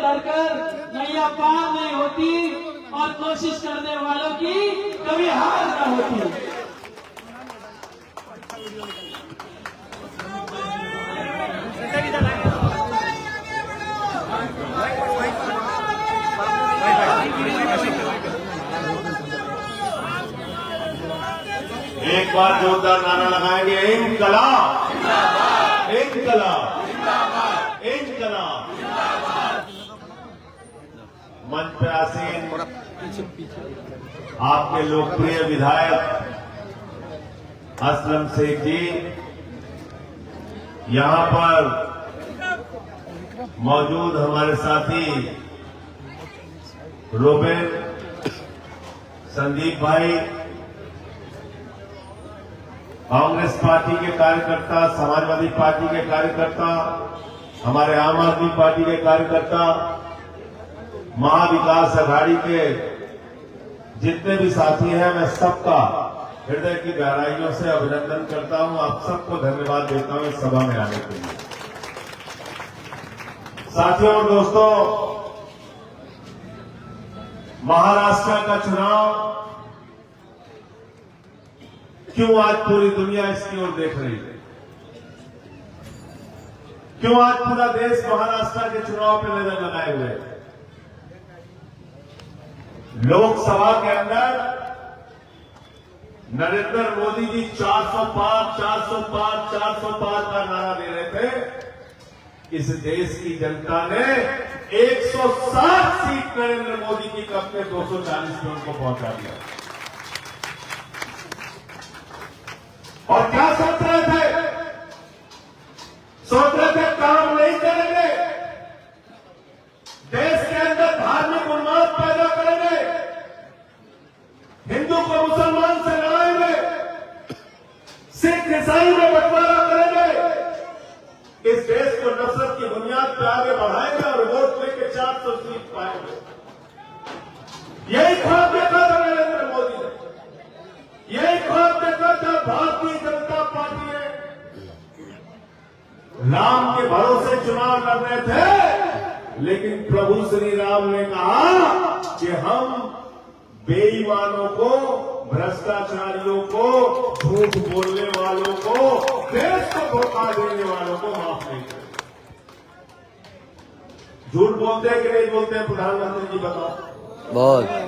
डरकर नैया पार नहीं होती और कोशिश करने वालों की कभी हार न होती। एक बार जोरदार नारा लगाएंगे, इंकलाब, इंकलाब, इंकलाब। मंच पर आसीन आपके लोकप्रिय विधायक असलम शेख जी, यहां पर मौजूद हमारे साथी रोबिन, संदीप भाई, कांग्रेस पार्टी के कार्यकर्ता, समाजवादी पार्टी के कार्यकर्ता, हमारे आम आदमी पार्टी के कार्यकर्ता, महाविकास अघाड़ी के जितने भी साथी हैं, मैं सबका हृदय की गहराइयों से अभिनंदन करता हूं। आप सबको धन्यवाद देता हूं इस सभा में आने के लिए। साथियों और दोस्तों, महाराष्ट्र का चुनाव क्यों आज पूरी दुनिया इसकी ओर देख रही है? क्यों आज पूरा देश महाराष्ट्र के चुनाव पर नजर लगाए हुए है? लोकसभा के अंदर नरेंद्र मोदी जी 405, 405, 405 का नारा दे रहे थे। इस देश की जनता ने 160 सीट नरेंद्र मोदी की कब में 240 में उनको पहुंचा दिया। और क्या सोच रहे थे? सोच रहे थे काम नहीं करेंगे, देश के अंदर धार्मिक उन्माद पैदा करेंगे, हिंदू को मुसलमान से लड़ाएंगे, सिख ईसाई में बंटवारा करेंगे, इस देश को नफरत की बुनियाद पर आगे बढ़ाएंगे और वोट लेके 400 सीट पाएंगे। यही ख्वाब देखा था नरेंद्र मोदी ने, यही ख्वाब देखा था भारतीय जनता पार्टी ने। राम के भरोसे चुनाव लड़ रहे थे, लेकिन प्रभु श्री राम ने कहा कि हम बेईमानों को, भ्रष्टाचारियों को, झूठ बोलने वालों को, देश को धोखा देने वालों को माफ नहीं करेंगे। झूठ बोलते हैं कि नहीं बोलते हैं? प्रधानमंत्री जी बताओ,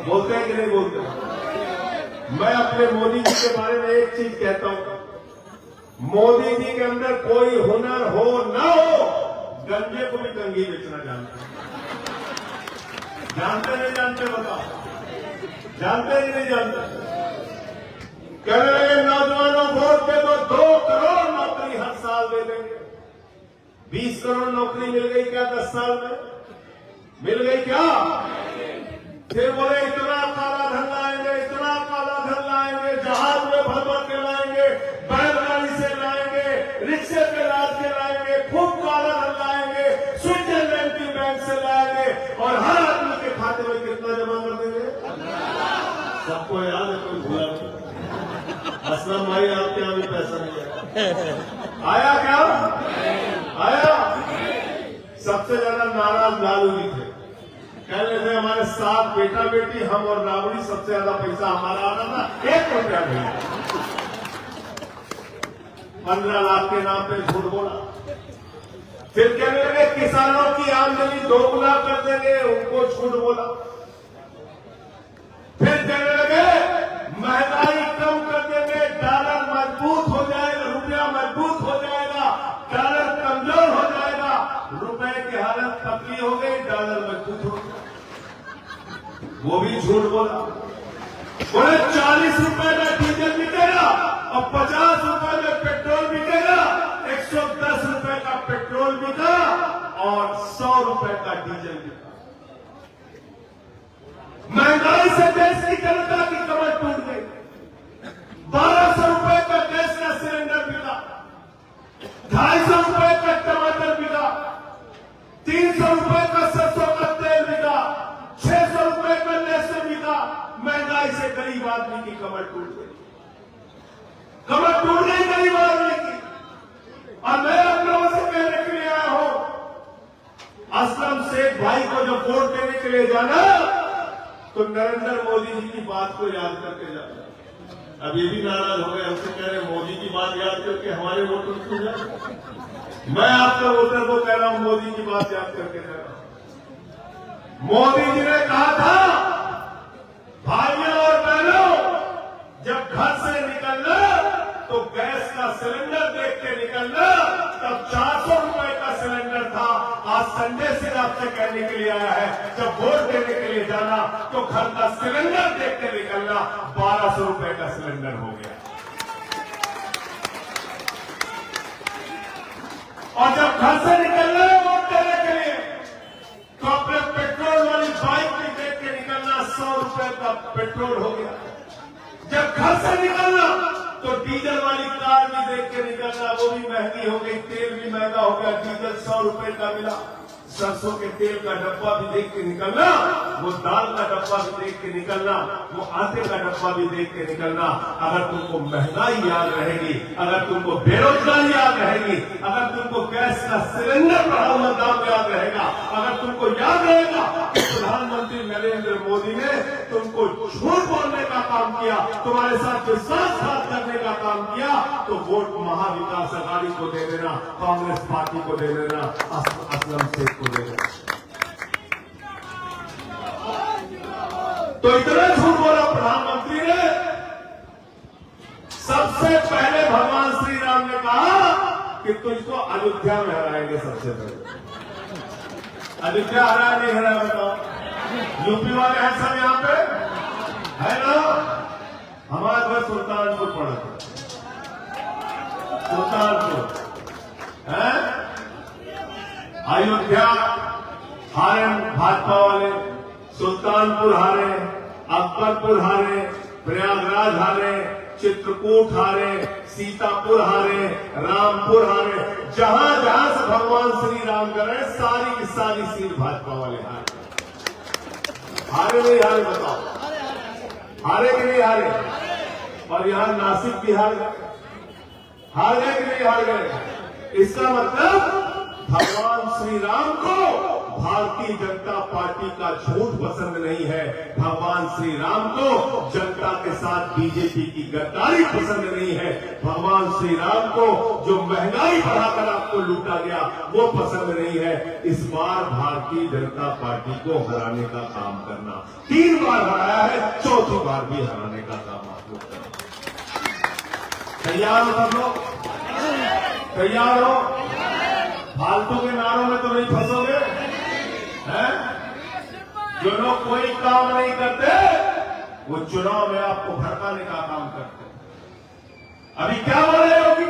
बोलते हैं कि नहीं बोलते हैं? मैं अपने मोदी जी के बारे में एक चीज कहता हूं, मोदी जी के अंदर कोई हुनर हो ना हो, गंजे को भी कंघी बेचना जानते हैं। जानते नहीं जानते? बताओ, जानते ही नहीं जानते? कहने लगे नौजवानों वोट दे दो, 2 करोड़ नौकरी हर साल दे देंगे। 20 करोड़ नौकरी मिल गई क्या 10 साल में? मिल गई क्या? फिर बोले इतना काला धन लाएंगे, इतना काला धन लाएंगे, जहाज में भर भर के लाएंगे, बैलगाड़ी से लाएंगे, रिक्शे पे लाद के लाएंगे, खूब काला धन लाएंगे, स्विट्जरलैंड की बैंक से लाएंगे और हर आदमी के खाते में कितना जमा कर देंगे? सबको याद है, कोई भूला नहीं। असलम भाई, आपके यहां भी पैसा नहीं आया क्या? आया? सबसे ज्यादा नाराज लालू जी थे। कहने थे हमारे 7 बेटा बेटी, हम और राबड़ी, सबसे ज्यादा पैसा हमारा आ रहा था, 1 रुपया नहीं। 15 लाख के नाम पे झूठ बोला। फिर कहने लगे किसानों की आमदनी 2 गुना कर देंगे, उनको झूठ बोला। फिर कहने लगे महंगाई कम कर देंगे, डॉलर मजबूत हो जाएगा, रुपया मजबूत हो जाएगा, डॉलर कमजोर हो जाएगा। रुपए की हालत पतली हो गई, डॉलर मजबूत हो गया, वो भी झूठ बोला। बोले 40 रुपए में डीजल बिकेगा और 50 रुपए में पेट्रोल बिकेगा। 110 रुपए का पेट्रोल बिका और 100 रुपए का डीजल बिका। महंगाई से देश की जनता की कमर टूट गई। 1200 रुपए का गैस का सिलेंडर बिका, 250 रुपए का टमाटर बिका, 300 रुपए का सरसों का तेल बिका, 600 रुपए का लहसुन बिका। महंगाई से गरीब आदमी की कमर टूट गई, कमर टूट गई गरीब आदमी की। और मैं आप लोगों से कहने के लिए आया हूं, असलम शेख भाई को जब वोट देने के लिए जाना तो नरेंद्र मोदी जी की बात को याद करके जाना। अब ये भी नाराज हो गए, हमसे कह रहे मोदी की बात याद करके हमारे वोटर को जाए। मैं आपके वोटर को कह रहा हूं मोदी की बात याद करके जाना। मोदी जी ने कहा था भाइयों और बहनों, जब घर से निकलना तो गैस का सिलेंडर देख के निकलना। तब 400 रुपए का सिलेंडर था, आज संडे से आपसे कहने के लिए आया है जब वोट देने के लिए जाना तो घर का सिलेंडर देख के निकलना। 1200 रुपए का सिलेंडर हो गया। और जब घर से निकलना है वोट देने के लिए तो अपने पेट्रोल वाली बाइक भी देख के निकलना। 100 रुपए का पेट्रोल हो गया। जब घर से निकलना तो डीजल वाली कार भी देख के निकलना, वो भी महंगी हो गई। तेल भी महंगा हो गया, डीजल 100 रुपए का मिला। सरसों के तेल का डब्बा भी देख के निकलना, वो दाल का डब्बा भी देख के निकलना, वो आटे का डब्बा भी देख के निकलना। अगर तुमको महंगाई याद रहेगी, अगर तुमको बेरोजगारी याद रहेगी, अगर तुमको गैस का सिलेंडर बढ़ा हुआ दाम याद रहेगा, अगर तुमको याद रहेगा कि प्रधानमंत्री नरेंद्र मोदी ने तुमको झूठ बोलने का काम किया, तुम्हारे साथ विश्वासघात करने का काम किया, तो वोट महाविकास अघाड़ी को दे देना, कांग्रेस पार्टी को दे देना, असलम शेख को दे देना। तो इतना झूठ बोला प्रधानमंत्री ने। सबसे पहले भगवान श्री राम ने कहा कि तुझको अयोध्या में हराएंगे। सबसे पहले अयोध्या हराया नहीं हराया बताओ। यूपी वाले हैं सब यहां पे है ना। हमारे घर सुल्तानपुर पड़ा था, सुल्तानपुर है। अयोध्या हारे भाजपा वाले, सुल्तानपुर हारे, अकबरपुर हारे, प्रयागराज हारे, चित्रकूट हारे, सीतापुर हारे, रामपुर हारे। जहां जहां से भगवान श्री राम गए सारी की सारी सीट भाजपा वाले हारे। हारे नहीं हारे बताओ, हारे कि नहीं हारे। और यहां नासिक भी हार गए कि नहीं हार गए। इसका मतलब भगवान श्री राम को भारतीय जनता पार्टी का झूठ पसंद नहीं है। भगवान श्री राम को जनता के साथ बीजेपी की गद्दारी पसंद नहीं है। भगवान श्री राम को जो महंगाई बढ़ाकर आपको लूटा गया वो पसंद नहीं है। इस बार भारतीय जनता पार्टी को हराने का काम करना। 3 बार हराया है, 4थी बार भी हराने का काम आप लोग करना। तैयार हो सब लोग? तैयार हो? फालतू के नारों में तो नहीं फंसोगे हैं? जो लोग कोई काम नहीं करते वो चुनाव में आपको भड़काने का काम करते। अभी क्या बोल रहे हो कि